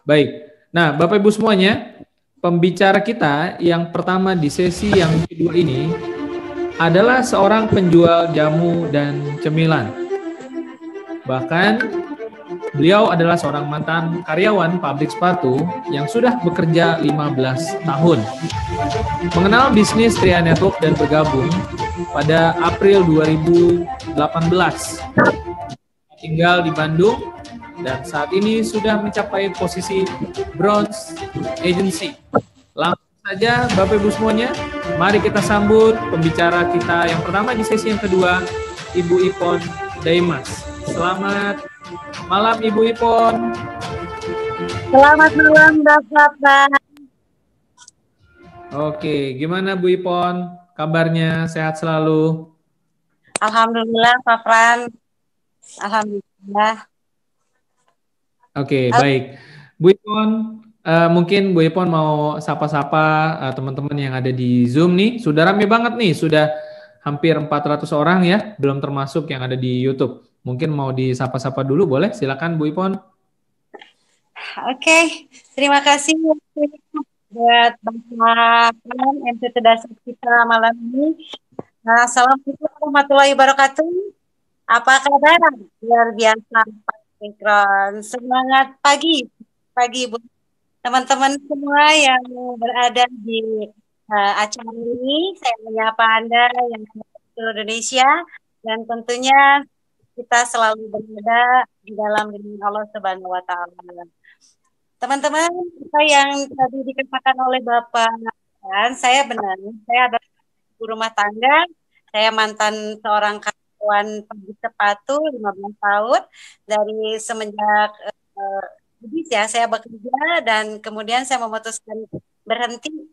Baik. Nah, Bapak Ibu semuanya, pembicara kita yang pertama di sesi yang kedua ini adalah seorang penjual jamu dan cemilan. Bahkan beliau adalah seorang mantan karyawan pabrik sepatu yang sudah bekerja 15 tahun. Mengenal bisnis Tria Network dan bergabung pada April 2018. Tinggal di Bandung dan saat ini sudah mencapai posisi Bronze Agency. Langsung saja Bapak Ibu semuanya, mari kita sambut pembicara kita yang pertama di sesi yang kedua, Ibu Ipon Daimas. Selamat malam Ibu Ipon. Selamat malam Bapak. Oke, gimana Bu Ipon? Kabarnya sehat selalu? Alhamdulillah Pak Fran. Alhamdulillah. Oke, baik. Bu Ipon, mungkin Bu Ipon mau sapa-sapa teman-teman yang ada di Zoom nih. Sudah rame banget nih, sudah hampir 400 orang ya, belum termasuk yang ada di YouTube. Mungkin mau disapa-sapa dulu, boleh? Silakan Bu Ipon. Oke, terima kasih buat Bapak Fran yang sudah kita malam ini. Assalamualaikum warahmatullahi wabarakatuh. Apa kabar? Luar biasa Pak Mikron. Semangat pagi buat teman-teman semua yang berada di acara ini. Saya menyapa Anda yang ada di seluruh Indonesia dan tentunya kita selalu berada di dalam lindungan Allah Subhanahu wa taala. Teman-teman, apa yang tadi dikatakan oleh Bapak, saya benar, saya adalah ibu rumah tangga, saya mantan seorang karyawan pabrik sepatu 15 tahun dari semenjak ya saya bekerja dan kemudian saya memutuskan berhenti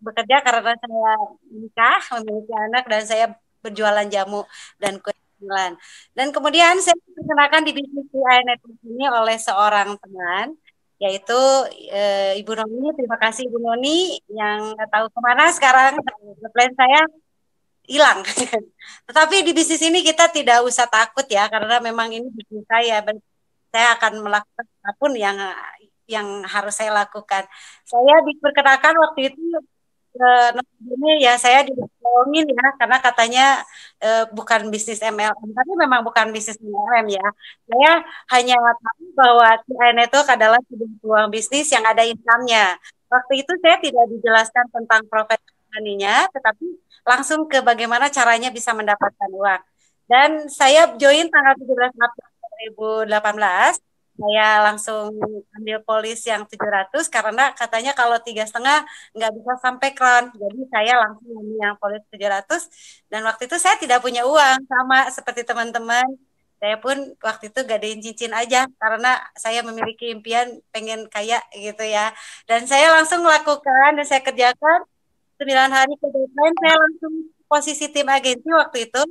bekerja karena saya menikah, memiliki anak dan saya berjualan jamu dan kue cemilan. Dan kemudian saya diperkenalkan di bisnis Network ini oleh seorang teman yaitu Ibu Noni. Terima kasih Ibu Noni yang tahu kemana sekarang plan saya hilang. Tetapi di bisnis ini kita tidak usah takut ya karena memang ini bisnis saya. Saya akan melakukan apapun yang harus saya lakukan. Saya diperkenalkan waktu itu ini ya saya dibohongin ya karena katanya bukan bisnis MLM, tapi memang bukan bisnis MLM ya. Saya hanya tahu bahwa TIN itu adalah sebuah peluang bisnis yang ada income-nya. Waktu itu saya tidak dijelaskan tentang profit company-nya, tetapi langsung ke bagaimana caranya bisa mendapatkan uang. Dan saya join tanggal 17 April 2018. Saya langsung ambil polis yang 700 karena katanya kalau 3,5 nggak bisa sampai kron. Jadi saya langsung ambil yang polis 700 dan waktu itu saya tidak punya uang sama seperti teman-teman. Saya pun waktu itu gadein cincin aja karena saya memiliki impian pengen kaya gitu ya. Dan saya langsung melakukan dan saya kerjakan 9 hari ke depan saya langsung posisi tim agensi waktu itu.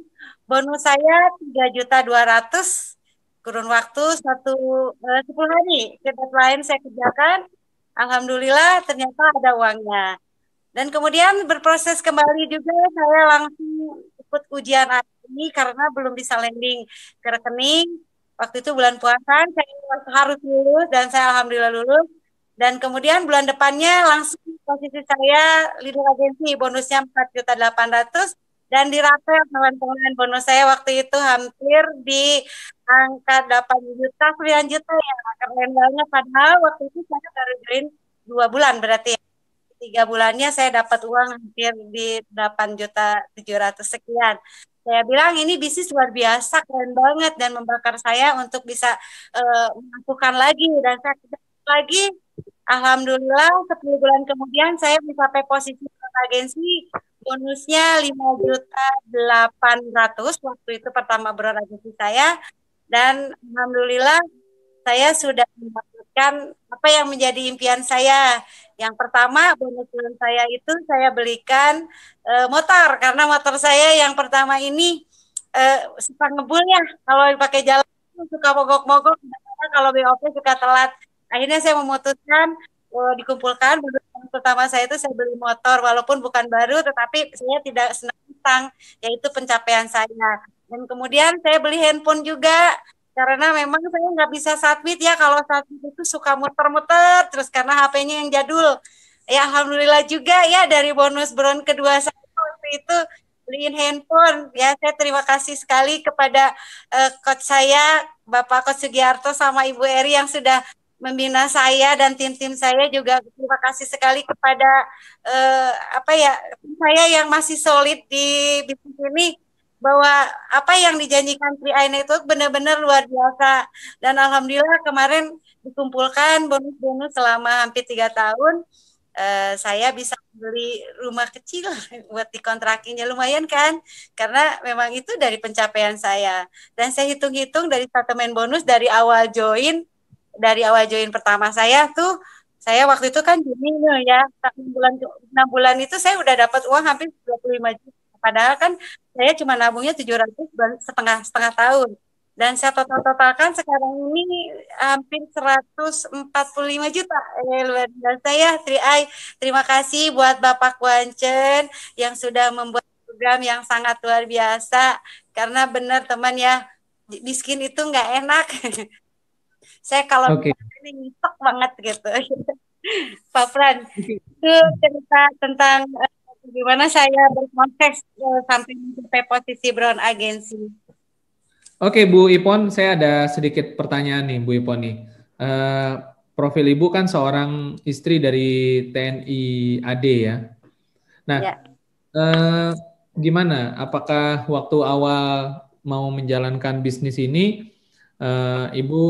Bonus saya 3.200.000 kurun waktu 10 hari ke deadline saya kerjakan, alhamdulillah ternyata ada uangnya. Dan kemudian berproses kembali juga saya langsung ikut ujian ini karena belum bisa landing ke rekening. Waktu itu bulan puasa saya harus lulus dan saya alhamdulillah lulus. Dan kemudian bulan depannya langsung posisi saya leader agensi bonusnya 4.800.000. Dan dirapel teman-teman bonus saya waktu itu hampir di angka 8 juta, 9 juta ya. Keren banget. Padahal waktu itu saya baru join 2 bulan berarti ya. 3 bulannya saya dapat uang hampir di 8.700.000 sekian. Saya bilang ini bisnis luar biasa, keren banget dan membakar saya untuk bisa melakukan lagi. Dan saya lagi, alhamdulillah 10 bulan kemudian saya mencapai posisi agensi bonusnya 5.800.000 waktu itu pertama beragensi saya dan alhamdulillah saya sudah mendapatkan apa yang menjadi impian saya. Yang pertama bonus bulan saya itu saya belikan motor karena motor saya yang pertama ini suka ngebulnya kalau dipakai jalan suka mogok-mogok kalau BOP suka telat. Akhirnya saya memutuskan dikumpulkan pertama saya itu saya beli motor walaupun bukan baru tetapi saya tidak senang yaitu pencapaian saya. Dan kemudian saya beli handphone juga Karena memang saya nggak bisa submit ya, kalau submit itu suka muter-muter terus karena HP-nya yang jadul. Ya alhamdulillah juga ya dari bonus bron kedua saya waktu itu beliin handphone. Ya saya terima kasih sekali kepada coach saya Bapak Coach Sugiarto sama Ibu Eri yang sudah membina saya dan tim-tim saya juga terima kasih sekali kepada apa ya saya yang masih solid di bisnis ini bahwa apa yang dijanjikan 3i Network benar-benar luar biasa dan alhamdulillah kemarin dikumpulkan bonus-bonus selama hampir 3 tahun saya bisa beli rumah kecil buat dikontrakinya lumayan kan karena memang itu dari pencapaian saya dan saya hitung-hitung dari statement bonus dari awal join pertama saya tuh saya waktu itu kan Juni ya 6 bulan itu saya udah dapat uang hampir 25 juta padahal kan saya cuma nabungnya 700 setengah tahun dan saya totalkan sekarang ini hampir 145 juta. Luar biasa ya, Tri-Ai. Terima kasih buat Bapak Kuancen yang sudah membuat program yang sangat luar biasa. Karena benar teman ya, miskin itu nggak enak. Saya kalau ini ngitok banget gitu. Pak Fran, itu cerita tentang gimana saya berkonteks sampai posisi Brown Agency. Oke, Bu Ipon, saya ada sedikit pertanyaan nih, Bu Ipon nih. Profil Ibu kan seorang istri dari TNI AD ya. Nah, ya. Gimana? Apakah waktu awal mau menjalankan bisnis ini, Ibu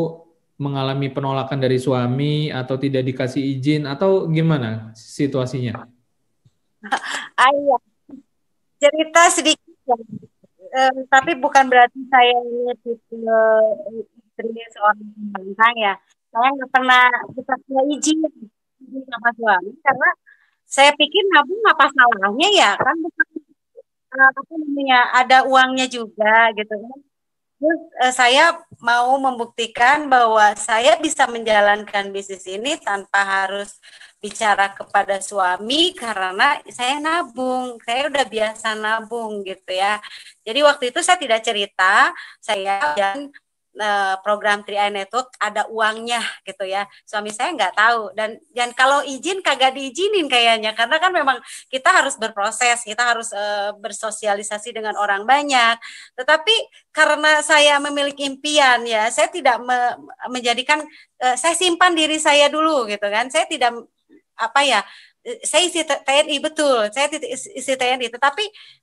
mengalami penolakan dari suami atau tidak dikasih izin atau gimana situasinya? Ayah, cerita sedikit ya. Tapi bukan berarti saya ini istri seorang pembangkang ya. Saya nggak pernah dikasih izin sama suami karena saya pikir nabung apa salahnya ya kan bukan apa namanya ada uangnya juga gitu kan. Terus saya mau membuktikan bahwa saya bisa menjalankan bisnis ini tanpa harus bicara kepada suami karena saya nabung, saya udah biasa nabung gitu ya. Jadi waktu itu saya tidak cerita, saya dan program 3i Network ada uangnya gitu ya. Suami saya nggak tahu dan kalau izin kagak diizinin kayaknya karena kan memang kita harus berproses, kita harus bersosialisasi dengan orang banyak. Tetapi karena saya memiliki impian ya, saya tidak menjadikan saya simpan diri saya dulu gitu kan. Saya tidak apa ya, saya isi TNI betul, saya isi TNI, tetapi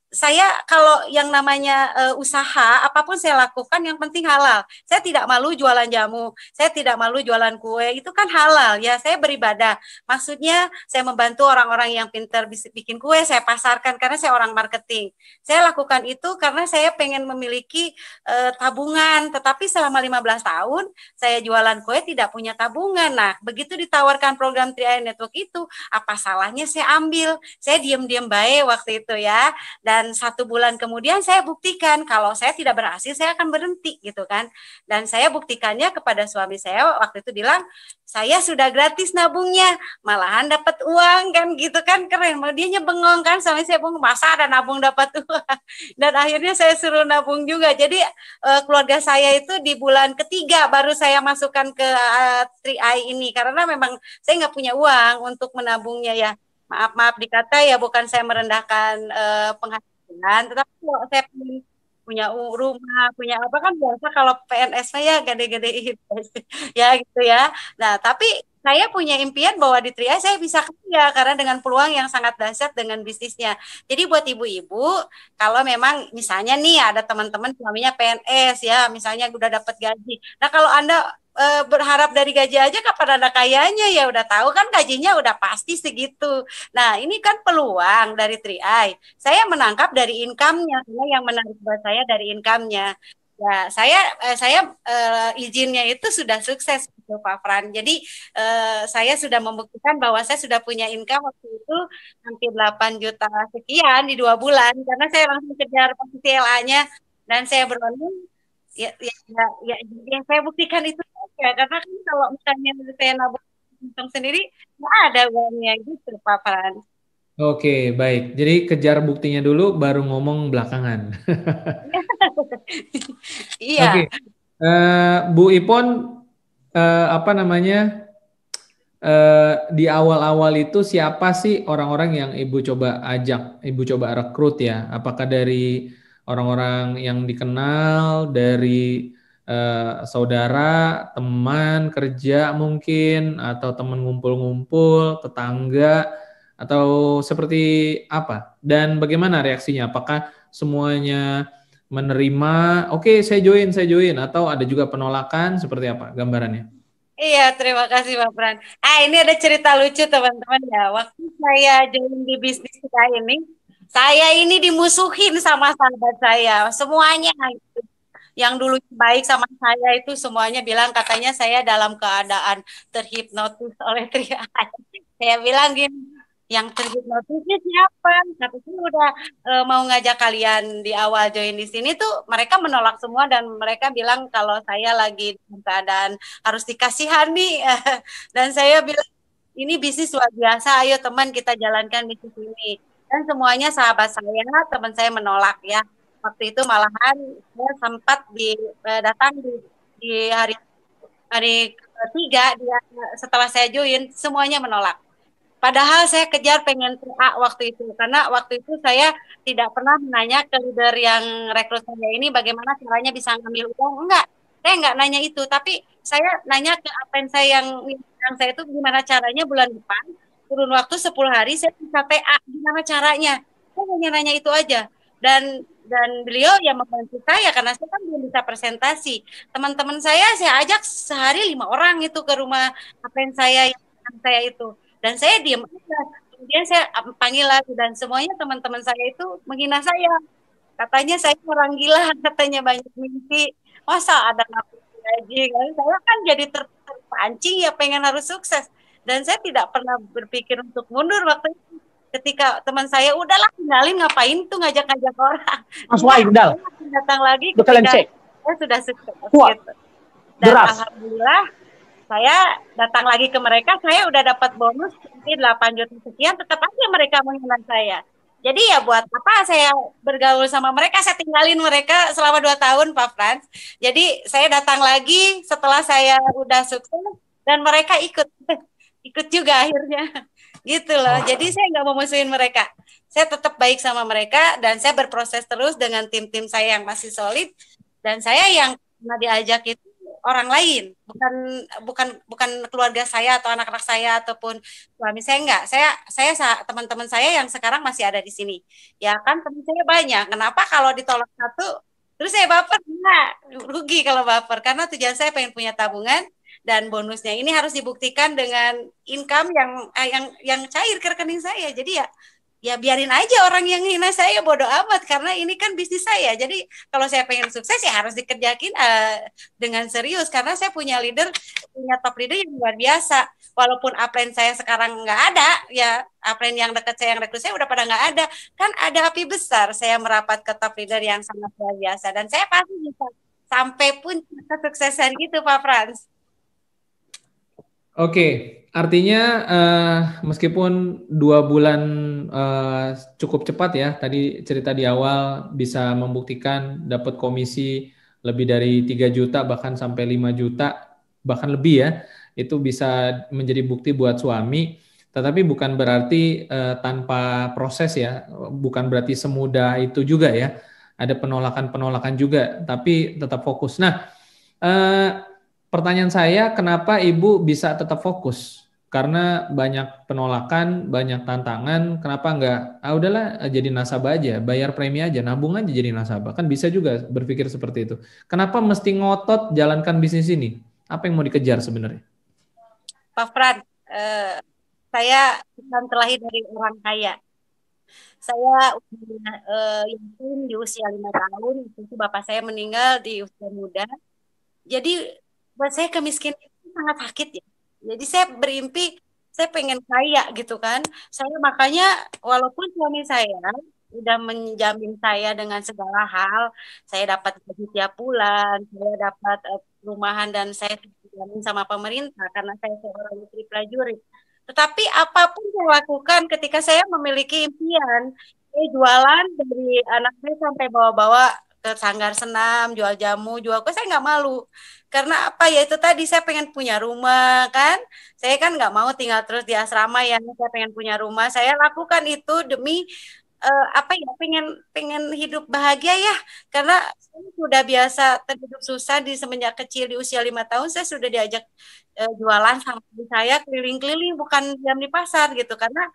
saya kalau yang namanya usaha apapun saya lakukan yang penting halal. Saya tidak malu jualan jamu, saya tidak malu jualan kue, itu kan halal ya. Saya beribadah. Maksudnya saya membantu orang-orang yang pintar bikin kue, saya pasarkan karena saya orang marketing. Saya lakukan itu karena saya pengen memiliki tabungan, tetapi selama 15 tahun saya jualan kue tidak punya tabungan. Nah, begitu ditawarkan program 3i Network itu, apa salahnya saya ambil. Saya diam-diam baik waktu itu ya. Dan 1 bulan kemudian saya buktikan kalau saya tidak berhasil saya akan berhenti gitu kan. Dan saya buktikannya kepada suami saya waktu itu bilang saya sudah gratis nabungnya, malahan dapat uang kan gitu kan, keren. Dia bengong kan, suami saya bengong, masa ada nabung dapat uang. Dan akhirnya saya suruh nabung juga. Jadi keluarga saya itu di bulan ketiga baru saya masukkan ke 3i ini karena memang saya nggak punya uang untuk menabungnya ya. Maaf dikata ya bukan saya merendahkan penghasilan, tetapi kalau saya punya rumah, punya apa kan biasa kalau PNS saya gede-gede ya gitu ya. Nah, tapi saya punya impian bahwa di 3i saya bisa kaya karena dengan peluang yang sangat dahsyat dengan bisnisnya. Jadi buat ibu-ibu, kalau memang misalnya nih ada teman-teman suaminya PNS ya, misalnya udah dapat gaji. Nah, kalau Anda berharap dari gaji aja kapan ada kayanya ya udah tahu kan gajinya udah pasti segitu. Nah ini kan peluang dari 3i. Saya menangkap dari income-nya, karena yang menarik buat saya dari income-nya. Ya saya izinnya itu sudah sukses gitu Pak Fran. Jadi saya sudah membuktikan bahwa saya sudah punya income waktu itu hampir 8 juta sekian di 2 bulan karena saya langsung kejar posisi LA-nya dan saya berunding ya, saya buktikan itu ya karena kan kalau misalnya saya nabung untung sendiri nggak ada uangnya gitu Pak Fran. Oke, baik. Jadi kejar buktinya dulu baru ngomong belakangan. Iya. Oke. Bu Ipon, apa namanya? Di awal-awal itu siapa sih orang-orang yang Ibu coba ajak, Ibu coba rekrut ya? Apakah dari orang-orang yang dikenal, dari saudara, teman kerja mungkin, atau teman ngumpul-ngumpul, tetangga, atau seperti apa? Dan bagaimana reaksinya? Apakah semuanya menerima, oke saya join, atau ada juga penolakan, seperti apa gambarannya? Iya, terima kasih Pak Pran. Ini ada cerita lucu teman-teman ya. Waktu saya join di bisnis kita ini, saya ini dimusuhin sama sahabat saya. Semuanya yang dulu baik sama saya itu semuanya bilang katanya saya dalam keadaan terhipnotis oleh Tria. Saya bilang gini, yang terhipnotisnya siapa? Katanya udah mau ngajak kalian di awal join di sini tuh mereka menolak semua dan mereka bilang kalau saya lagi dalam keadaan harus dikasihani. Dan saya bilang ini bisnis luar biasa, ayo teman kita jalankan bisnis ini. Dan semuanya sahabat saya, teman saya menolak ya. Waktu itu malahan saya sempat datang di hari hari ketiga dia setelah saya join semuanya menolak. Padahal saya kejar pengen TA waktu itu karena waktu itu saya tidak pernah menanya ke leader yang rekrut saya ini bagaimana caranya bisa ngambil uang. Enggak, saya enggak nanya itu, tapi saya nanya ke apen saya yang saya itu gimana caranya bulan depan turun waktu 10 hari saya bisa TA gimana caranya. Saya hanya nanya itu aja. Dan beliau yang membantu saya karena saya kan belum bisa presentasi. Teman-teman saya ajak sehari 5 orang itu ke rumah apen yang saya itu dan saya diam aja. Kemudian saya panggil lagi dan semuanya teman-teman saya itu menghina saya. Katanya saya orang gila, katanya banyak mimpi. Masa ada ngapain gaji? Saya kan jadi terpancing ya pengen harus sukses. Dan saya tidak pernah berpikir untuk mundur waktu itu. Ketika teman saya udahlah tinggalin ngapain tuh ngajak-ngajak orang. Mas Wahid dal. Datang lagi Bekalan ketika cek. saya sudah sukses. Kuat. Gitu. Dan Deras. alhamdulillah saya datang lagi ke mereka, saya udah dapat bonus 8 juta sekian, tetap aja mereka menghina saya. Jadi ya buat apa saya bergaul sama mereka, saya tinggalin mereka selama 2 tahun Pak Frans. Jadi saya datang lagi setelah saya udah sukses dan mereka ikut juga akhirnya. Gitu loh. Jadi saya nggak mau musuhin mereka. Saya tetap baik sama mereka dan saya berproses terus dengan tim-tim saya yang masih solid dan saya yang pernah diajak itu orang lain, bukan keluarga saya atau anak-anak saya ataupun suami saya enggak. Saya teman-teman saya yang sekarang masih ada di sini. Ya kan teman saya banyak. Kenapa kalau ditolak satu terus saya baper? Enggak, rugi kalau baper karena tujuan saya pengen punya tabungan dan bonusnya ini harus dibuktikan dengan income yang cair ke rekening saya. Jadi ya biarin aja orang yang hina saya bodoh amat karena ini kan bisnis saya. Jadi kalau saya pengen sukses ya harus dikerjakin dengan serius karena saya punya top leader yang luar biasa. Walaupun upline saya sekarang nggak ada, ya upline yang dekat saya yang rekrut saya udah pada nggak ada. Kan ada api besar saya merapat ke top leader yang sangat luar biasa dan saya pasti bisa sampai pun kesuksesan gitu Pak Frans. Oke, artinya meskipun 2 bulan cukup cepat ya, tadi cerita di awal bisa membuktikan dapat komisi lebih dari 3 juta bahkan sampai 5 juta bahkan lebih ya, itu bisa menjadi bukti buat suami. Tetapi bukan berarti tanpa proses ya, bukan berarti semudah itu juga ya. Ada penolakan-penolakan juga, tapi tetap fokus. Nah, pertanyaan saya, kenapa Ibu bisa tetap fokus? Karena banyak penolakan, banyak tantangan, kenapa enggak, udahlah jadi nasabah aja, bayar premi aja, nabung aja jadi nasabah. Kan bisa juga berpikir seperti itu. Kenapa mesti ngotot jalankan bisnis ini? Apa yang mau dikejar sebenarnya? Pak Fran, saya bukan terlahir dari orang kaya. Saya udah yakin di usia 5 tahun, itu bapak saya meninggal di usia muda. Jadi buat saya kemiskinan itu sangat sakit ya. Jadi saya bermimpi saya pengen kaya gitu kan. Saya makanya walaupun suami saya udah menjamin saya dengan segala hal, saya dapat gaji tiap bulan, saya dapat perumahan dan saya dijamin sama pemerintah karena saya seorang istri prajurit. Tetapi apapun saya lakukan ketika saya memiliki impian, saya jualan dari anak saya sampai bawa-bawa ke ke sanggar senam, jual jamu, jual kue, saya nggak malu. Karena apa ya, itu tadi saya pengen punya rumah kan. Saya kan nggak mau tinggal terus di asrama ya. Saya pengen punya rumah. Saya lakukan itu demi apa ya, pengen hidup bahagia ya, karena saya sudah biasa terhidup susah di semenjak kecil. Di usia 5 tahun saya sudah diajak jualan sama ibu saya, keliling-keliling, bukan diam di pasar gitu, karena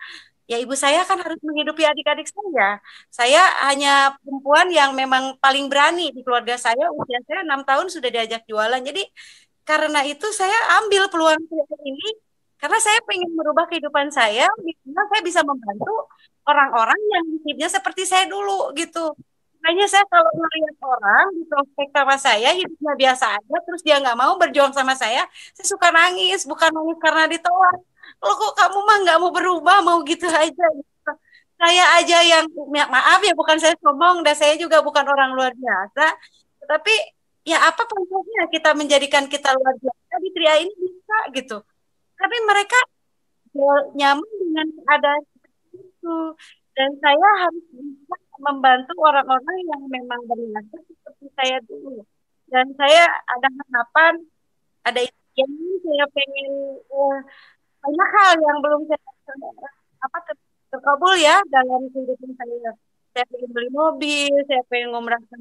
ya ibu saya kan harus menghidupi adik-adik saya. Saya hanya perempuan yang memang paling berani di keluarga saya. Usia saya 6 tahun sudah diajak jualan. Jadi karena itu saya ambil peluang ini, karena saya ingin merubah kehidupan saya, karena saya bisa membantu orang-orang yang hidupnya seperti saya dulu gitu. Makanya saya kalau melihat orang di prospek sama saya hidupnya biasa aja, terus dia nggak mau berjuang sama saya suka nangis. Bukan nangis karena ditolak. Loh kok kamu mah nggak mau berubah, mau gitu aja. Gitu. Saya aja yang, maaf ya, bukan saya sombong, dan saya juga bukan orang luar biasa. Tetapi ya apa konsepnya kita menjadikan kita luar biasa di Tria ini bisa gitu. Tapi mereka nyaman dengan keadaan itu, dan saya harus bisa membantu orang-orang yang memang bernasib seperti saya dulu. Dan saya ada harapan, ada impian, saya pengen banyak hal yang belum saya apa terkabul ya dalam kehidupan saya. Saya pengen beli mobil, saya pengen ngumrah ke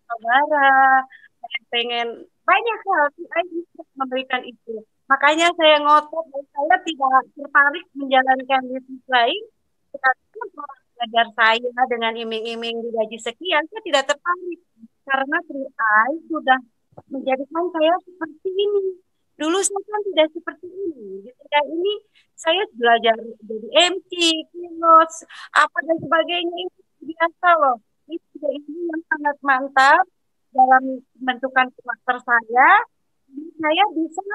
saudara, saya pengen banyak hal. Saya bisa memberikan itu. Makanya saya ngotot, dan saya tidak tertarik menjalankan bisnis lain. Karena orang belajar saya dengan iming-iming digaji sekian, saya tidak tertarik. Karena 3i sudah menjadikan saya seperti ini. Dulu saya kan tidak seperti ini. Ketika ini saya belajar jadi MC, keynote, apa dan sebagainya. Ini biasa loh. Ini yang sangat mantap dalam pembentukan karakter saya. Saya bisa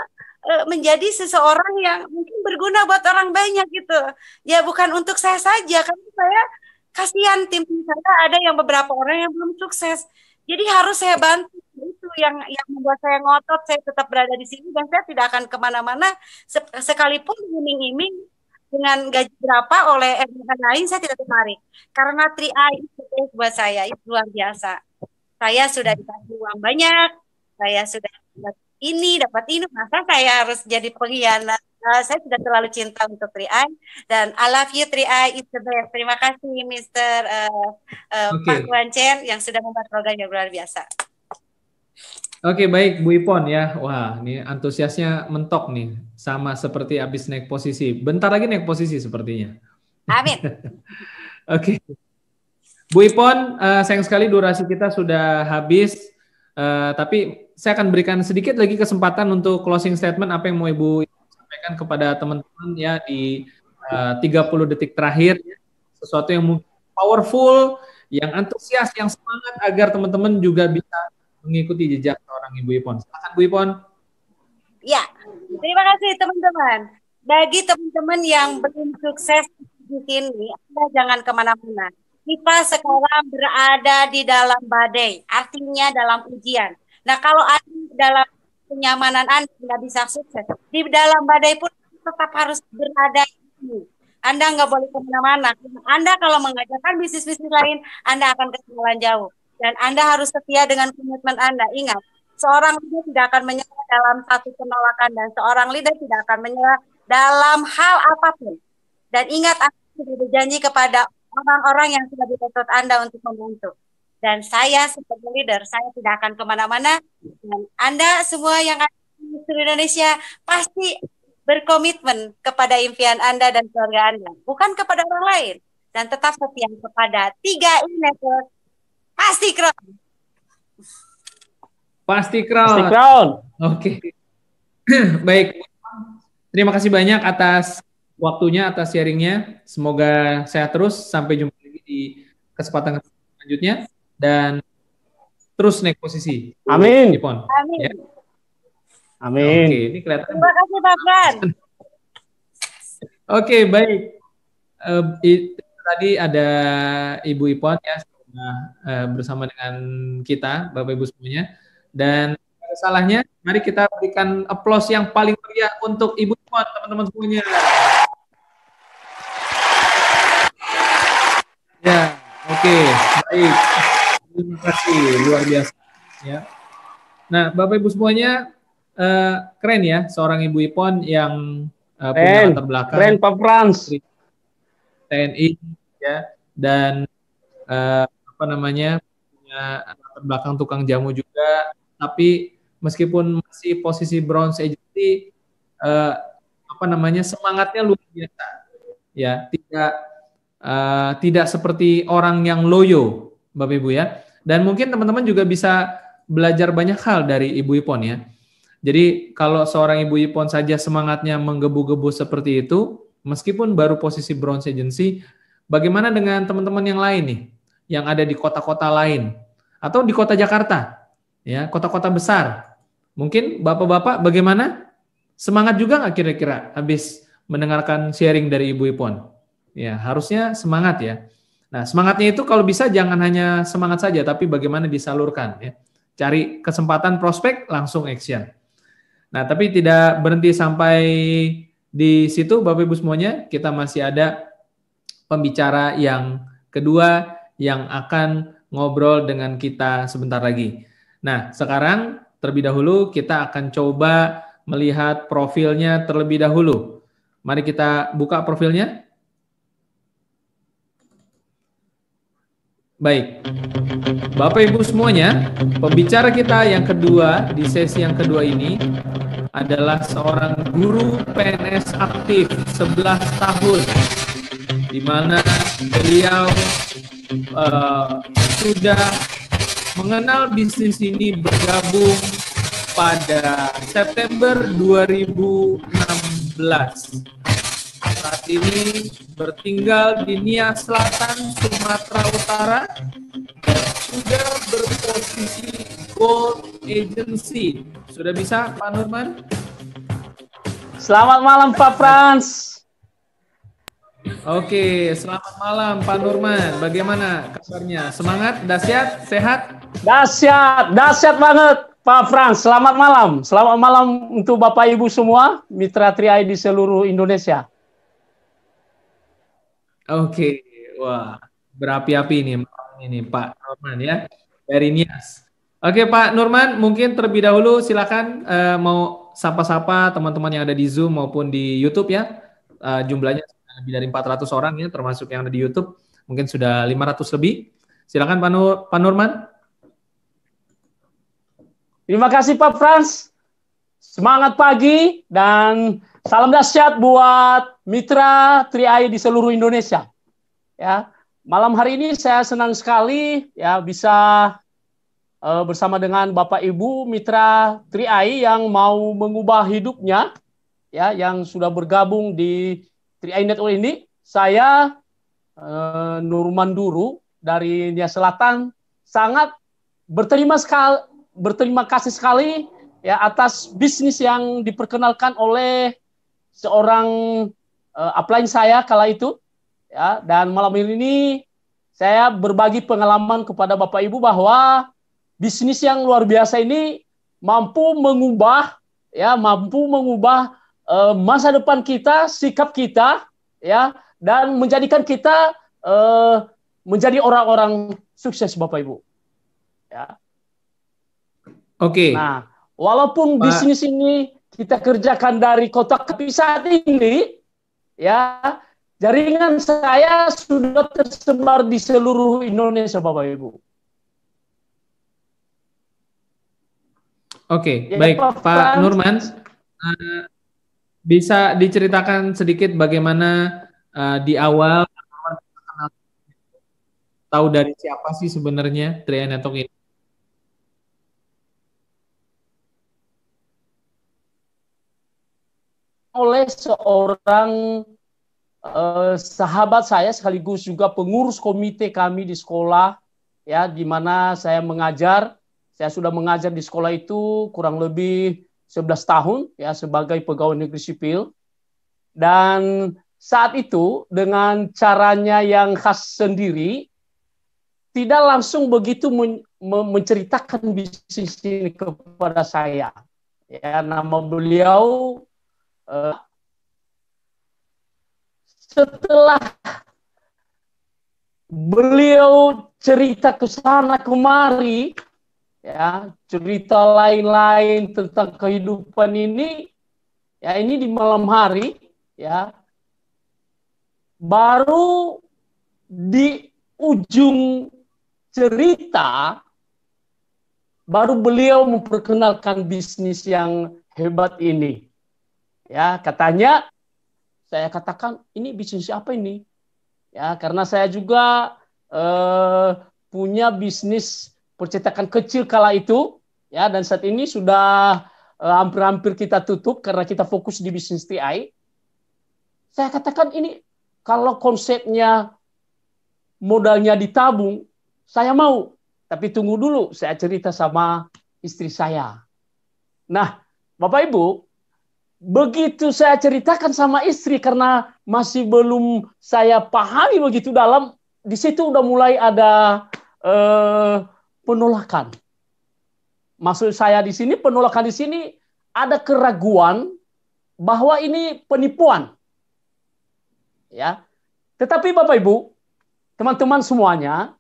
menjadi seseorang yang mungkin berguna buat orang banyak gitu. Ya bukan untuk saya saja, karena saya kasihan tim saya ada yang beberapa orang yang belum sukses. Jadi harus saya bantu. Itu yang membuat saya ngotot, saya tetap berada di sini dan saya tidak akan kemana-mana sekalipun iming-iming dengan gaji berapa oleh orang lain, saya tidak tertarik. Karena 3i itu buat saya itu luar biasa. Saya sudah dikasih uang banyak, saya sudah dapat ini, masa saya harus jadi pengkhianat? Saya sudah terlalu cinta untuk 3i, dan I love you 3i, it's the best. Terima kasih Mr. Pak Wancen yang sudah membuat program yang luar biasa. Oke, baik Bu Ipon ya. Wah, ini antusiasnya mentok nih, sama seperti habis naik posisi. Bentar lagi naik posisi sepertinya. Amin. Oke. Bu Ipon, sayang sekali durasi kita sudah habis, tapi saya akan berikan sedikit lagi kesempatan untuk closing statement, apa yang mau Ibu sampaikan kepada teman-teman ya di 30 detik terakhir, sesuatu yang mungkin powerful, yang antusias, yang semangat agar teman-teman juga bisa mengikuti jejak seorang Ibu Ipon. Silakan Bu Ipon. Ya, terima kasih teman-teman. Bagi teman-teman yang belum sukses di sini, Anda jangan kemana-mana. Kita sekarang berada di dalam badai, artinya dalam ujian. Nah, kalau Anda dalam kenyamanan Anda bisa sukses, di dalam badai pun tetap harus berada di sini. Anda nggak boleh kemana-mana. Anda kalau mengajarkan bisnis-bisnis lain, Anda akan ketinggalan jauh. Dan Anda harus setia dengan komitmen Anda. Ingat, seorang leader tidak akan menyerah dalam satu penolakan, dan seorang leader tidak akan menyerah dalam hal apapun. Dan ingat, Anda sudah berjanji kepada orang-orang yang sudah direkrut Anda untuk membantu. Dan saya sebagai leader, saya tidak akan kemana-mana. Dan Anda semua yang ada di seluruh Indonesia pasti berkomitmen kepada impian Anda dan keluarga Anda, bukan kepada orang lain. Dan tetap setia kepada 3i Network. Pasti Crown. Pasti Crown. Pasti Crown. Oke. Baik. Terima kasih banyak atas waktunya, atas sharingnya. Semoga sehat terus. Sampai jumpa lagi di kesempatan selanjutnya. Dan terus naik posisi. Amin. Amin. Ya. Amin. Oke, ini kelihatan. Terima kasih Pak Fran. Oke, baik. Tadi ada Ibu Ipon ya, bersama dengan kita, Bapak Ibu semuanya. Dan ada salahnya, mari kita berikan aplaus yang paling meriah untuk Ibu Ipon, teman-teman semuanya. Ya, oke, baik. Terima kasih, luar biasa. Ya. Nah, Bapak Ibu semuanya, keren ya seorang Ibu Ipon yang punya latar belakang keren Pak Frans. TNI ya, dan apa namanya, punya latar belakang tukang jamu juga, tapi meskipun masih posisi bronze agency, apa namanya, semangatnya luar biasa ya, tidak seperti orang yang loyo, Bapak Ibu ya. Dan mungkin teman-teman juga bisa belajar banyak hal dari Ibu Ipon ya. Jadi kalau seorang Ibu Ipon saja semangatnya menggebu-gebu seperti itu, meskipun baru posisi bronze agency, bagaimana dengan teman-teman yang lain nih, yang ada di kota-kota lain atau di kota Jakarta, ya, kota-kota besar. Mungkin bapak-bapak bagaimana? Semangat juga nggak kira-kira habis mendengarkan sharing dari Ibu Ipon? Ya, harusnya semangat ya. Nah, semangatnya itu kalau bisa jangan hanya semangat saja, tapi bagaimana disalurkan ya. Cari kesempatan prospek, langsung action. Nah, tapi tidak berhenti sampai di situ, Bapak Ibu semuanya. Kita masih ada pembicara yang kedua yang akan ngobrol dengan kita sebentar lagi. Nah, sekarang terlebih dahulu kita akan coba melihat profilnya terlebih dahulu. Mari kita buka profilnya. Baik, Bapak Ibu semuanya, pembicara kita yang kedua di sesi yang kedua ini adalah seorang guru PNS aktif 11 tahun, di mana beliau sudah mengenal bisnis ini bergabung pada September 2016. Saat ini bertinggal di Nia Selatan, Sumatera Utara, dan sudah berposisi Gold Agency. Sudah bisa, Pak Nurman? Selamat malam, Pak Frans. Oke, selamat malam, Pak Nurman. Bagaimana kabarnya? Semangat, dahsyat, sehat? Dahsyat banget, Pak Frans. Selamat malam untuk Bapak Ibu semua, mitra Tri di seluruh Indonesia. Oke, wah, berapi-api ini Pak Nurman ya, dari Nias. Oke Pak Nurman, mungkin terlebih dahulu silakan mau sapa-sapa teman-teman yang ada di Zoom maupun di YouTube ya. Jumlahnya lebih dari 400 orang ya, termasuk yang ada di YouTube. Mungkin sudah 500 lebih. Silakan Pak Nurman. Terima kasih Pak Frans. Semangat pagi dan salam dahsyat buat mitra Tri di seluruh Indonesia. Ya, malam hari ini saya senang sekali ya bisa bersama dengan Bapak Ibu mitra Tri yang mau mengubah hidupnya, ya, yang sudah bergabung di Tri Network ini. Saya Nurman Duru dari Nia Selatan sangat berterima kasih sekali ya atas bisnis yang diperkenalkan oleh seorang upline saya kala itu ya, dan malam ini saya berbagi pengalaman kepada Bapak Ibu bahwa bisnis yang luar biasa ini mampu mengubah masa depan kita, sikap kita ya, dan menjadikan kita menjadi orang-orang sukses Bapak Ibu ya. Oke. Nah, walaupun bisnis ini kita kerjakan dari kota, tapi saat ini ya jaringan saya sudah tersebar di seluruh Indonesia Bapak Ibu. Oke, ya, baik Pak Nurman, bisa diceritakan sedikit bagaimana di awal tahu dari siapa sih sebenarnya Tri Network ini? Oleh seorang sahabat saya sekaligus juga pengurus komite kami di sekolah ya, di mana saya sudah mengajar di sekolah itu kurang lebih 11 tahun ya sebagai pegawai negeri sipil, dan saat itu dengan caranya yang khas sendiri tidak langsung begitu menceritakan bisnis ini kepada saya ya. Nama beliau setelah beliau cerita ke sana kemari, ya, cerita lain-lain tentang kehidupan ini, ya, ini di malam hari, ya, baru di ujung cerita, baru beliau memperkenalkan bisnis yang hebat ini. Ya, katanya, saya katakan, ini bisnis apa ini? Ya, karena saya juga punya bisnis percetakan kecil kala itu, ya, dan saat ini sudah hampir-hampir kita tutup karena kita fokus di bisnis TI. Saya katakan ini kalau konsepnya modalnya ditabung, saya mau. Tapi tunggu dulu, saya cerita sama istri saya. Nah, Bapak Ibu, begitu saya ceritakan sama istri karena masih belum saya pahami begitu dalam, di situ udah mulai ada penolakan. Maksud saya di sini, penolakan di sini ada keraguan bahwa ini penipuan. Ya. Tetapi Bapak Ibu, teman-teman semuanya,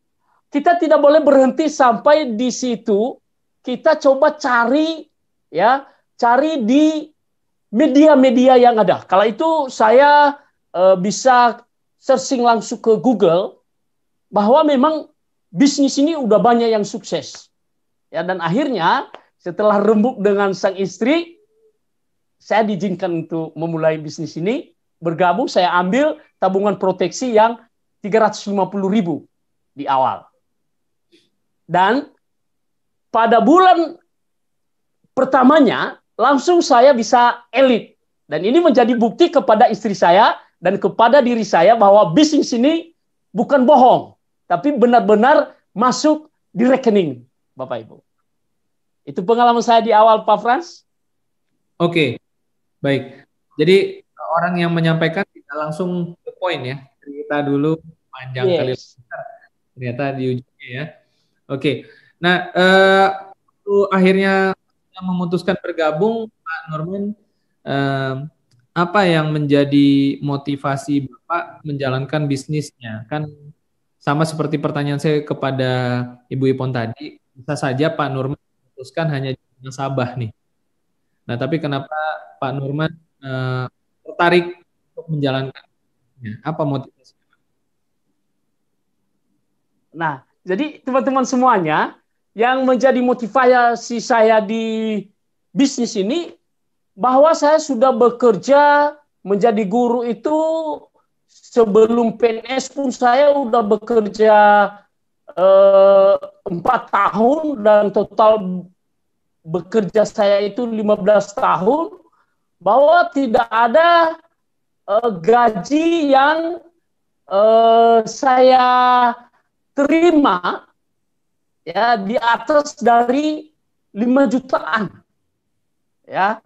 kita tidak boleh berhenti sampai di situ. Kita coba cari, ya, cari di media-media yang ada. Kala itu saya bisa searching langsung ke Google bahwa memang bisnis ini udah banyak yang sukses. Ya, dan akhirnya setelah rembuk dengan sang istri, saya diizinkan untuk memulai bisnis ini. Bergabung, saya ambil tabungan proteksi yang 350.000 di awal. Dan pada bulan pertamanya, langsung saya bisa elit. Dan ini menjadi bukti kepada istri saya dan kepada diri saya bahwa bisnis ini bukan bohong, tapi benar-benar masuk di rekening, Bapak Ibu. Itu pengalaman saya di awal, Pak Frans. Oke, baik. Jadi orang yang menyampaikan tidak langsung ke poin ya, cerita dulu panjang kali, ternyata di ujungnya ya. Oke, nah akhirnya memutuskan bergabung, Pak Norman, apa yang menjadi motivasi Bapak menjalankan bisnisnya? Kan sama seperti pertanyaan saya kepada Ibu Ipon tadi, bisa saja Pak Norman memutuskan hanya jadi nasabah nih. Nah, tapi kenapa Pak Norman tertarik untuk menjalankannya? Apa motivasinya? Nah, jadi teman-teman semuanya, yang menjadi motivasi saya di bisnis ini, bahwa saya sudah bekerja menjadi guru itu sebelum PNS pun saya sudah bekerja 4 tahun dan total bekerja saya itu 15 tahun, bahwa tidak ada gaji yang saya terima ya di atas dari 5 jutaan. Ya.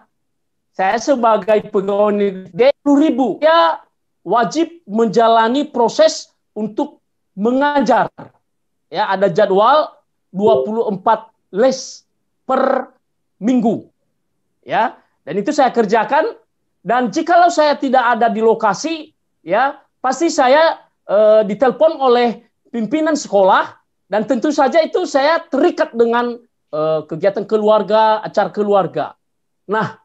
Saya sebagai pegawai negeri 10.000 ya wajib menjalani proses untuk mengajar. Ya, ada jadwal 24 les per minggu. Ya, dan itu saya kerjakan, dan jikalau saya tidak ada di lokasi, ya, pasti saya ditelepon oleh pimpinan sekolah, dan tentu saja itu saya terikat dengan kegiatan keluarga, acara keluarga. Nah,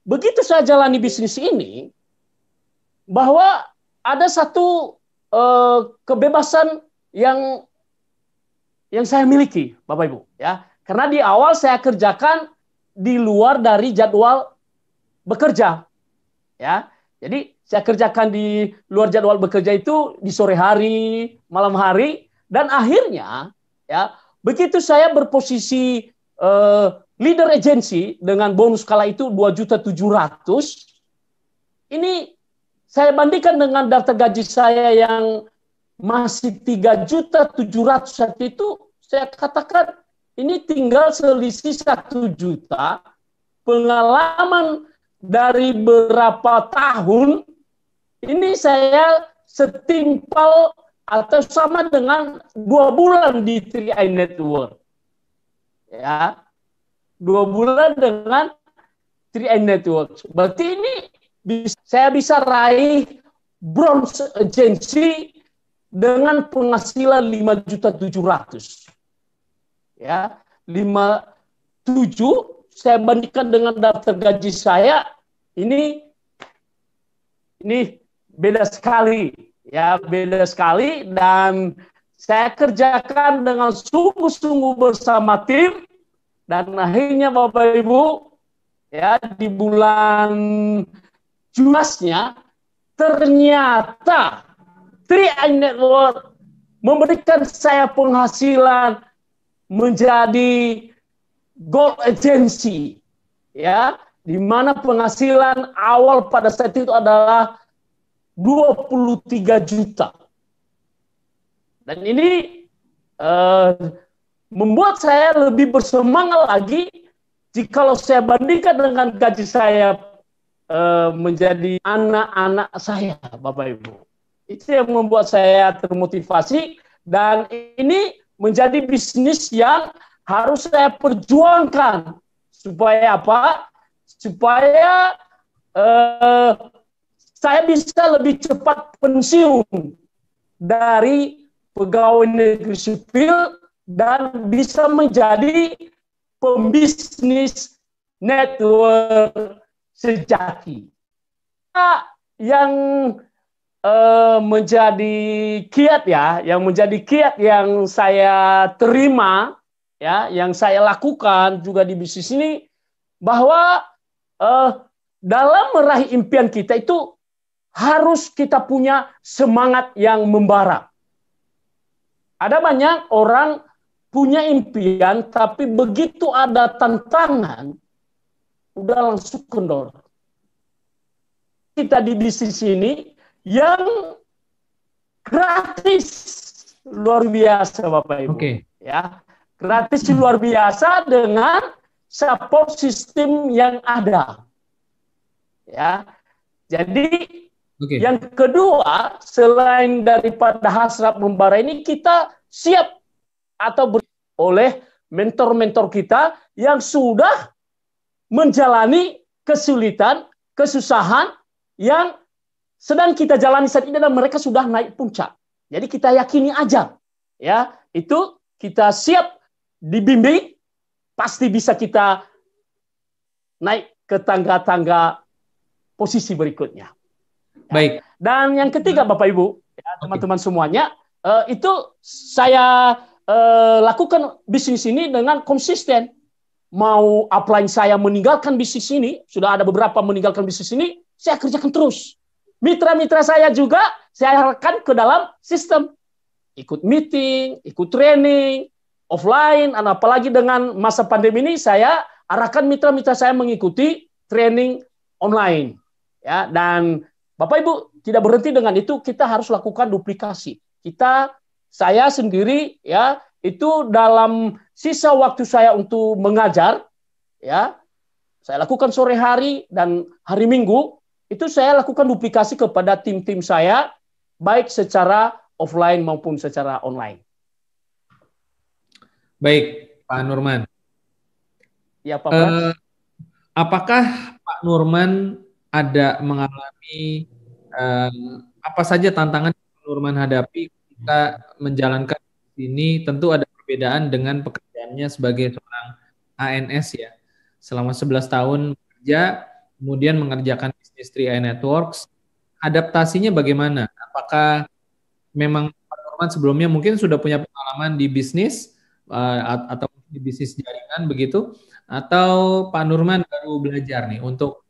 begitu saya jalani bisnis ini, bahwa ada satu kebebasan yang saya miliki, Bapak Ibu, ya. Karena di awal saya kerjakan di luar dari jadwal bekerja, ya. Jadi saya kerjakan di luar jadwal bekerja itu di sore hari, malam hari, dan akhirnya, ya, begitu saya berposisi leader agency dengan bonus kala itu 2.700.000, ini saya bandingkan dengan daftar gaji saya yang masih 3.700.000 saat itu, saya katakan ini tinggal selisih 1 juta, pengalaman dari berapa tahun, ini saya setimpal atau sama dengan 2 bulan di 3i Network. Ya, 2 bulan dengan 3i Network. Berarti ini saya bisa raih bronze agency dengan penghasilan 5.700.000. Ya, 57 saya bandingkan dengan daftar gaji saya, ini beda sekali, ya, beda sekali. Dan saya kerjakan dengan sungguh-sungguh bersama tim, dan akhirnya Bapak Ibu, ya, di bulan Julasnya ternyata 3i Network memberikan saya penghasilan menjadi gold agency, ya, di mana penghasilan awal pada saat itu adalah 23 juta. Dan ini membuat saya lebih bersemangat lagi jikalau saya bandingkan dengan gaji saya menjadi anak-anak saya, Bapak Ibu. Itu yang membuat saya termotivasi, dan ini menjadi bisnis yang harus saya perjuangkan. Supaya apa? Supaya saya bisa lebih cepat pensiun dari pegawai negeri sipil dan bisa menjadi pembisnis network sejati. Yang menjadi kiat, ya, yang menjadi kiat yang saya terima, ya, yang saya lakukan juga di bisnis ini, bahwa dalam meraih impian kita itu harus kita punya semangat yang membara. Ada banyak orang punya impian, tapi begitu ada tantangan, udah langsung kendor. Kita di bisnis ini yang gratis luar biasa, Bapak Ibu. Ya, gratis luar biasa dengan support system yang ada. Ya, jadi yang kedua, selain daripada hasrat membara ini, kita siap atau oleh mentor-mentor kita yang sudah menjalani kesulitan, kesusahan yang sedang kita jalani saat ini, dan mereka sudah naik puncak. Jadi kita yakini aja, ya, itu kita siap dibimbing, pasti bisa kita naik ke tangga-tangga posisi berikutnya. Baik. Dan yang ketiga, Bapak Ibu, ya, teman-teman semuanya, itu saya lakukan bisnis ini dengan konsisten. Mau upline saya meninggalkan bisnis ini, sudah ada beberapa meninggalkan bisnis ini, saya kerjakan terus. Mitra-mitra saya juga saya arahkan ke dalam sistem. Ikut meeting, ikut training, offline, dan apalagi dengan masa pandemi ini, saya arahkan mitra-mitra saya mengikuti training online. Ya, dan Bapak Ibu, tidak berhenti dengan itu, kita harus lakukan duplikasi. Saya sendiri, ya, itu dalam sisa waktu saya untuk mengajar, ya, saya lakukan sore hari dan hari Minggu, itu saya lakukan duplikasi kepada tim-tim saya, baik secara offline maupun secara online. Baik, Pak Nurman. Ya, Pak Frans. Apakah Pak Nurman ada mengalami apa saja tantangan yang Pak Nurman hadapi ketika menjalankan ini? Tentu ada perbedaan dengan pekerjaannya sebagai seorang ANS, ya. Selama 11 tahun bekerja, kemudian mengerjakan bisnis 3i Networks. Adaptasinya bagaimana? Apakah memang Pak Nurman sebelumnya mungkin sudah punya pengalaman di bisnis atau di bisnis jaringan begitu? Atau Pak Nurman baru belajar nih untuk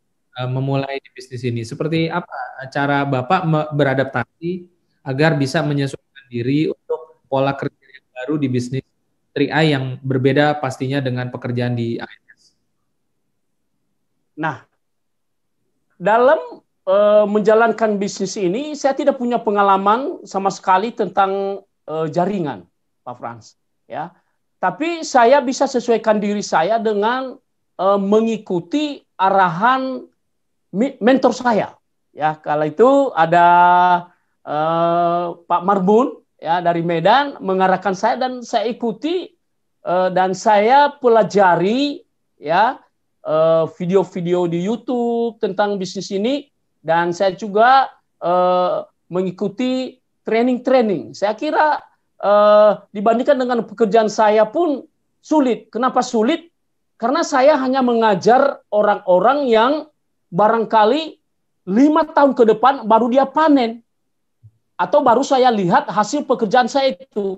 memulai di bisnis ini? Seperti apa cara Bapak beradaptasi agar bisa menyesuaikan diri untuk pola kerja yang baru di bisnis 3i yang berbeda pastinya dengan pekerjaan di ANS? Nah, dalam menjalankan bisnis ini, saya tidak punya pengalaman sama sekali tentang jaringan, Pak Frans. Ya, tapi saya bisa sesuaikan diri saya dengan mengikuti arahan mentor saya. Ya, kala itu ada Pak Marbun, ya, dari Medan mengarahkan saya, dan saya ikuti dan saya pelajari, ya, video-video di YouTube tentang bisnis ini, dan saya juga mengikuti training. Saya kira dibandingkan dengan pekerjaan saya pun sulit. Kenapa sulit? Karena saya hanya mengajar orang-orang yang barangkali 5 tahun ke depan baru dia panen. Atau baru saya lihat hasil pekerjaan saya itu.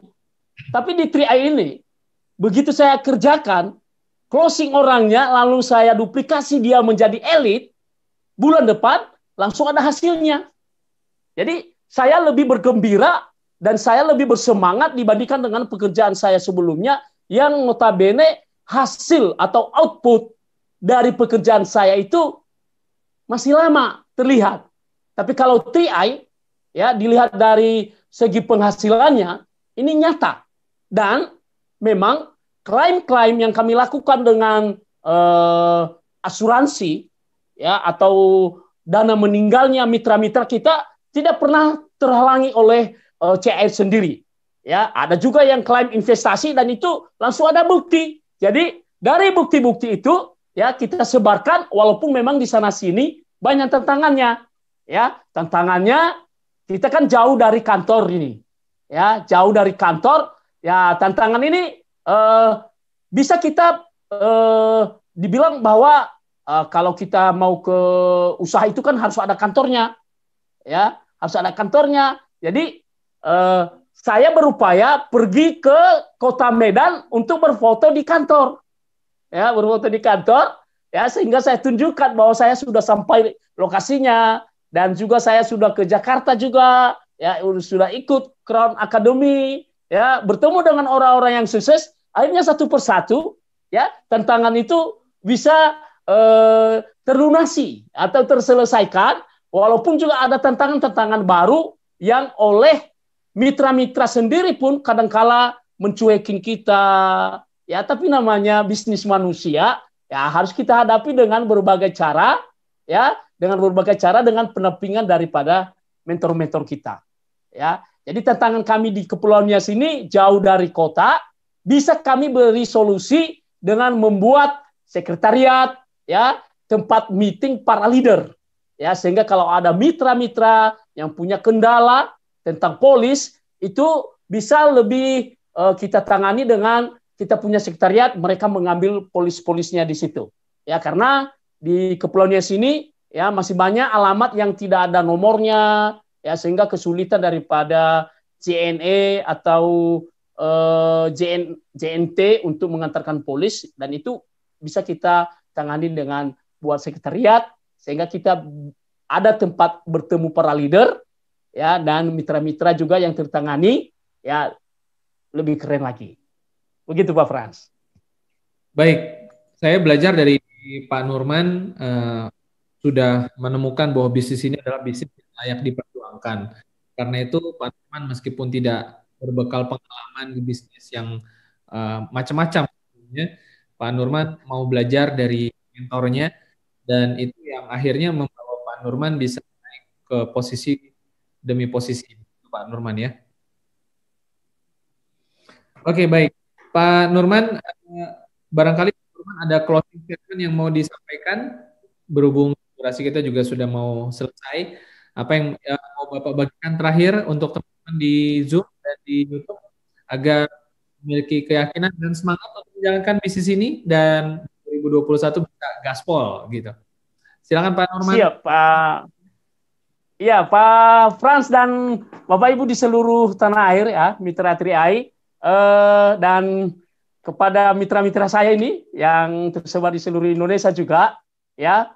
Tapi di 3i ini, begitu saya kerjakan, closing orangnya, lalu saya duplikasi dia menjadi elit, bulan depan langsung ada hasilnya. Jadi saya lebih bergembira dan saya lebih bersemangat dibandingkan dengan pekerjaan saya sebelumnya yang notabene hasil atau output dari pekerjaan saya itu masih lama terlihat. Tapi kalau 3i, ya dilihat dari segi penghasilannya, ini nyata. Dan memang klaim-klaim yang kami lakukan dengan asuransi, ya atau dana meninggalnya mitra-mitra kita tidak pernah terhalangi oleh CR sendiri. Ya, ada juga yang klaim investasi dan itu langsung ada bukti. Jadi dari bukti-bukti itu ya kita sebarkan walaupun memang di sana sini banyak tantangannya. Ya, tantangannya kita kan jauh dari kantor ini. Ya, jauh dari kantor. Ya, tantangan ini bisa kita dibilang bahwa kalau kita mau ke usaha itu kan harus ada kantornya. Ya, harus ada kantornya. Jadi saya berupaya pergi ke Kota Medan untuk berfoto di kantor. Ya, berfoto di kantor ya sehingga saya tunjukkan bahwa saya sudah sampai lokasinya dan juga saya sudah ke Jakarta juga ya sudah ikut Crown Academy ya bertemu dengan orang-orang yang sukses akhirnya satu persatu ya tantangan itu bisa terlunasi atau terselesaikan walaupun juga ada tantangan-tantangan baru yang oleh mitra-mitra sendiri pun kadangkala mencuekin kita ya tapi namanya bisnis manusia ya harus kita hadapi dengan berbagai cara ya dengan pendampingan daripada mentor-mentor kita ya jadi tantangan kami di Kepulauan Nias ini jauh dari kota bisa kami beri solusi dengan membuat sekretariat ya tempat meeting para leader ya sehingga kalau ada mitra-mitra yang punya kendala tentang polis itu bisa lebih kita tangani dengan kita punya sekretariat, mereka mengambil polis-polisnya di situ. Ya, karena di Kepulauan Nias ini ya masih banyak alamat yang tidak ada nomornya, ya sehingga kesulitan daripada JNE atau JNT untuk mengantarkan polis dan itu bisa kita tangani dengan buat sekretariat sehingga kita ada tempat bertemu para leader ya dan mitra-mitra juga yang tertangani ya lebih keren lagi. Begitu Pak Frans. Baik, saya belajar dari Pak Nurman sudah menemukan bahwa bisnis ini adalah bisnis yang layak diperjuangkan. Karena itu Pak Nurman meskipun tidak berbekal pengalaman di bisnis yang macam-macam, Pak Nurman mau belajar dari mentornya dan itu yang akhirnya membawa Pak Nurman bisa naik ke posisi demi posisi Pak Nurman ya. Oke, baik. Pak Nurman, barangkali Pak Nurman ada closing statement yang mau disampaikan berhubung durasi kita juga sudah mau selesai. Apa yang mau Bapak bagikan terakhir untuk teman-teman di Zoom dan di YouTube agar memiliki keyakinan dan semangat untuk menjalankan bisnis ini dan 2021 bisa gaspol gitu. Silakan Pak Nurman. Siap, Pak. Iya, Pak Frans dan Bapak Ibu di seluruh tanah air ya, Mitra 3i. Dan kepada mitra-mitra saya ini yang tersebar di seluruh Indonesia juga ya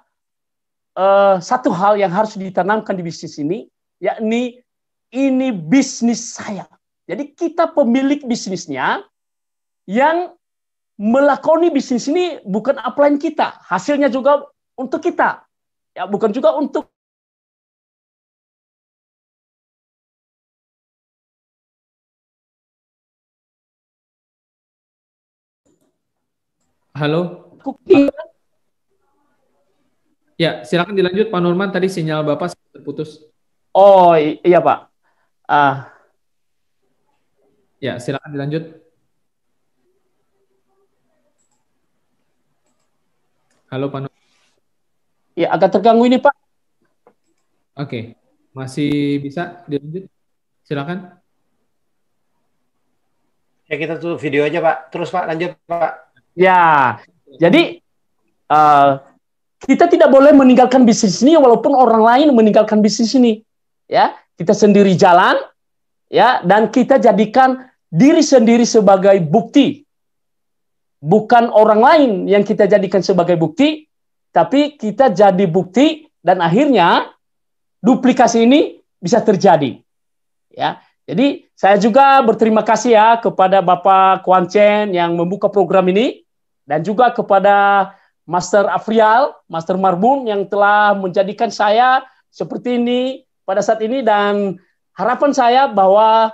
satu hal yang harus ditanamkan di bisnis ini yakni ini bisnis saya jadi kita pemilik bisnisnya yang melakoni bisnis ini bukan upline kita hasilnya juga untuk kita ya bukan juga untuk Halo. Ya, silakan dilanjut Pak Nurman. Tadi sinyal Bapak terputus. Oh iya Pak. Ya, silakan dilanjut. Halo Pak Nurman. Ya agak terganggu ini Pak. Oke, masih bisa dilanjut? Silakan. Ya kita tuh video aja Pak. Terus Pak lanjut Pak. Ya, jadi kita tidak boleh meninggalkan bisnis ini walaupun orang lain meninggalkan bisnis ini. Ya, kita sendiri jalan, ya, dan kita jadikan diri sendiri sebagai bukti. Bukan orang lain yang kita jadikan sebagai bukti, tapi kita jadi bukti dan akhirnya duplikasi ini bisa terjadi. Ya. Jadi saya juga berterima kasih ya kepada Bapak Kwan Chen yang membuka program ini dan juga kepada Master Afrial, Master Marbun yang telah menjadikan saya seperti ini pada saat ini, dan harapan saya bahwa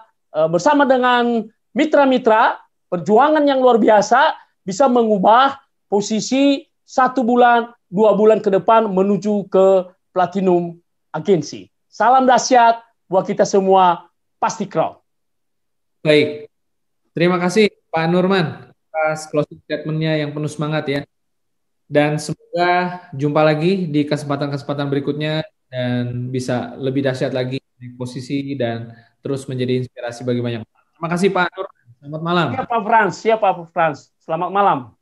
bersama dengan mitra-mitra perjuangan yang luar biasa bisa mengubah posisi 1 bulan, 2 bulan ke depan menuju ke Platinum Agency. Salam dahsyat buat kita semua, pasti Crown. Baik, terima kasih Pak Nurman atas closing statement-nya yang penuh semangat ya. Dan semoga jumpa lagi di kesempatan-kesempatan berikutnya dan bisa lebih dahsyat lagi di posisi dan terus menjadi inspirasi bagi banyak orang. Terima kasih Pak Nur. Selamat malam. Siap Pak Frans, Selamat malam.